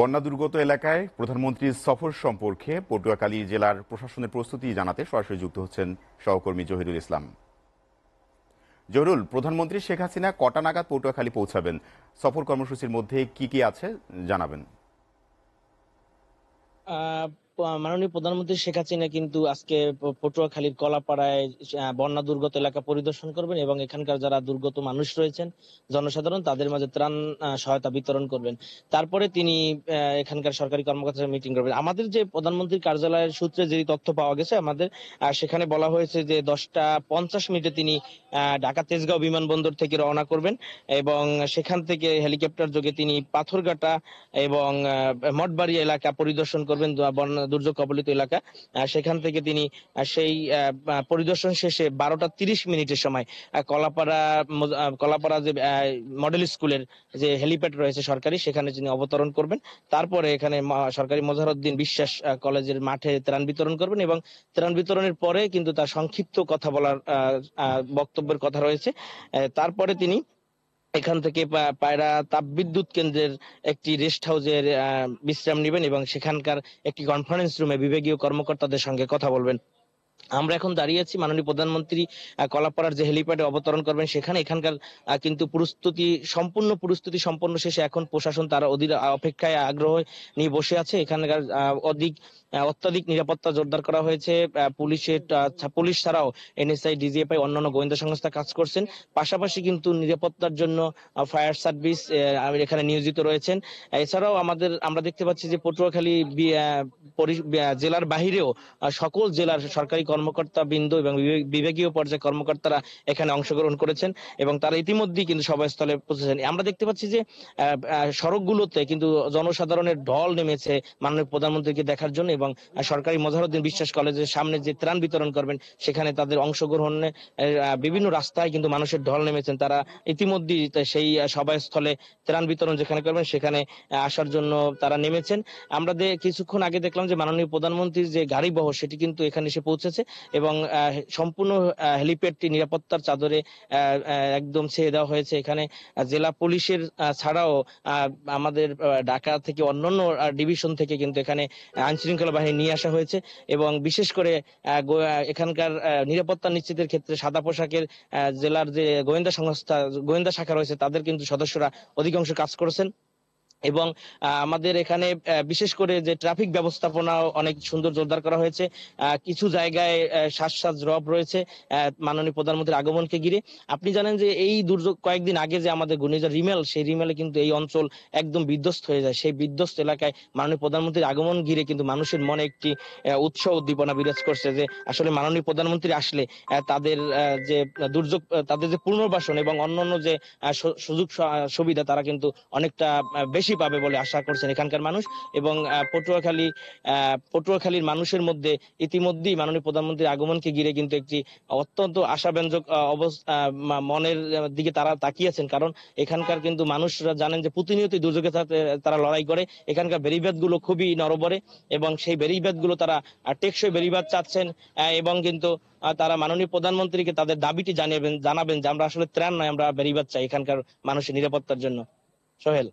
বন্যা দুর্গত এলাকায় প্রধানমন্ত্রীর সফর সম্পর্কে পটুয়াখালী জেলার প্রশাসনের প্রস্তুতি জানাতে সরাসরি যুক্ত হচ্ছেন সহকর্মী জহিরুল ইসলাম। জহিরুল, প্রধানমন্ত্রী শেখ হাসিনা কটা নাগাদ পটুয়াখালী পৌঁছাবেন? সফর কর্মসূচির মধ্যে কি কি আছে জানাবেন। আহ মাননীয় প্রধানমন্ত্রী শেখ হাসিনা কিন্তু আজকে পটুয়াখালীর কলাপাড়ায় বন্যা দুর্গত এলাকা পরিদর্শন করবেন এবং এখানকার যারা দুর্গত মানুষ রয়েছেন জনসাধারণ তাদের মাঝে ত্রাণ সহায়তা বিতরণ করবেন। তারপরে তিনি এখানকার সরকারি কর্মকর্তাদের মিটিং করবেন। আমাদের যে প্রধানমন্ত্রীর কার্যালয়ের সূত্রে যে তথ্য পাওয়া গেছে, আমাদের সেখানে বলা হয়েছে যে 10টা 50 মিনিটে তিনি ঢাকা তেজগাঁও বিমানবন্দর থেকে রওনা করবেন এবং সেখান থেকে হেলিকপ্টার যোগে তিনি পাথরঘাটা এবং মঠবাড়ি এলাকা পরিদর্শন করবেন, বন্যা দুর্যোগ কবলিত এলাকা। সেখান থেকে তিনি সেই পরিদর্শন শেষে 12টা 30 মিনিটের সময় কলাপাড়া যে মডেল স্কুলের যে হেলিপ্যাড রয়েছে সরকারি, সেখানে তিনি অবতরণ করবেন। তারপরে এখানে সরকারি মোজাহারউদ্দিন বিশ্বাস কলেজের মাঠে ত্রাণ বিতরণ করবেন এবং ত্রাণ বিতরণের পরে কিন্তু তার সংক্ষিপ্ত কথা বলার বক্তব্যের কথা রয়েছে। তারপরে তিনি এখান থেকে পায়রা তাপবিদ্যুৎ কেন্দ্রের একটি রেস্ট হাউসের বিশ্রাম নেবেন এবং সেখানকার একটি কনফারেন্স রুমে বিভাগীয় কর্মকর্তাদের সঙ্গে কথা বলবেন। আমরা এখন দাঁড়িয়ে আছি মাননীয় প্রধানমন্ত্রী কলাপাড়ার যে হেলিপ্যাডে অবতরণ করবেন সেখানে। এখানকার কিন্তু সম্পূর্ণ প্রস্তুতি সম্পন্ন শেষে এখন প্রশাসন তার অধীর অপেক্ষায় আগ্রহ নিয়ে বসে আছে। এখানকার অত্যাধিক নিরাপত্তা জোরদার করা হয়েছে। পুলিশ ছাড়াও এনএসআই, ডিজিএফআই, অন্যান্য গোয়েন্দা সংস্থা কাজ করছেন। পাশাপাশি কিন্তু নিরাপত্তার জন্য ফায়ার সার্ভিস এখানে নিয়োজিত রয়েছেন। এছাড়াও আমরা দেখতে পাচ্ছি যে পটুয়াখালী জেলার বাহিরেও সকল জেলার সরকারি কর্মকর্তা বৃন্দ এবং বিভাগীয় পর্যায়ে কর্মকর্তারা এখানে অংশগ্রহণ করেছেন এবং তারা ইতিমধ্যেই কিন্তু সভাস্থলে পৌঁছেছেন। আমরা দেখতে পাচ্ছি যে সড়কগুলোতে কিন্তু জনসাধারণের ঢল নেমেছে মাননীয় প্রধানমন্ত্রীকে দেখার জন্য এবং সরকারি মোজাহারউদ্দিন বিশ্বাস কলেজের সামনে যে ত্রাণ বিতরণ করবেন সেখানে তাদের অংশগ্রহণে বিভিন্ন রাস্তায় কিন্তু মানুষের ঢল নেমেছেন। তারা ইতিমধ্যেই সেই সভাস্থলে ত্রাণ বিতরণ যেখানে করবেন সেখানে আসার জন্য তারা নেমেছেন। আমরা কিছুক্ষণ আগে দেখলাম যে মাননীয় প্রধানমন্ত্রীর যে গাড়ি বহর সেটি কিন্তু এখানে এসে পৌঁছেছে এবং সম্পূর্ণ হেলিপ্যাডটি নিরাপত্তার চাদরে একদম ছেয়ে দেওয়া হয়েছে। এখানে জেলা পুলিশের ছাড়াও আমাদের ঢাকা থেকে অন্যান্য ডিভিশন থেকে কিন্তু এখানে আইন শৃঙ্খলা বাহিনী নিয়ে আসা হয়েছে এবং বিশেষ করে এখানকার নিরাপত্তা নিশ্চিতের ক্ষেত্রে সাদা পোশাকের জেলার যে গোয়েন্দা শাখা রয়েছে তাদের কিন্তু সদস্যরা অধিকাংশ কাজ করেছেন এবং আমাদের এখানে বিশেষ করে যে ট্রাফিক ব্যবস্থাপনা অনেক সুন্দর জোরদার করা হয়েছে। কিছু জায়গায় শ্বাস রব রয়েছে মাননীয় প্রধানমন্ত্রীর আগমনকে ঘিরে। আপনি জানেন যে এই দুর্যোগ কয়েকদিন আগে যে আমাদের ঘূর্ণিঝড় রিমেল, সেই রিমেলে কিন্তু এই অঞ্চল একদম বিধ্বস্ত হয়ে যায়। সেই বিধ্বস্ত এলাকায় মাননীয় প্রধানমন্ত্রীর আগমন ঘিরে কিন্তু মানুষের মনে একটি উৎসাহ উদ্দীপনা বিরাজ করছে যে আসলে মাননীয় প্রধানমন্ত্রী আসলে তাদের যে দুর্যোগ, তাদের যে পুনর্বাসন এবং অন্যান্য যে সুযোগ সুবিধা তারা কিন্তু অনেকটা বেশি পাবে বলে আশা করছেন এখানকার মানুষ। এবং পটুয়াখালীর মানুষের মধ্যে ইতিমধ্যেই মাননীয় প্রধানমন্ত্রীর আগমনকে ঘিরে কিন্তু একটি অত্যন্ত আশাব্যঞ্জক মনের দিকে তারা তাকিয়েছেন। কারণ এখানকার কিন্তু মানুষরা জানেন যে প্রতিনিয়ত দুর্যোগের সাথে তারা লড়াই করে। এখানকার বেড়িবাঁধ গুলো খুবই নড়বড়ে এবং সেই বেড়িবাঁধ গুলো তারা টেকসই বেড়িবাঁধ চাচ্ছেন এবং কিন্তু তারা মাননীয় প্রধানমন্ত্রীকে তাদের দাবিটি জানাবেন যে আমরা আসলে ত্রাণ নয়, আমরা বেড়িবাঁধ চাই এখানকার মানুষের নিরাপত্তার জন্য। সোহেল।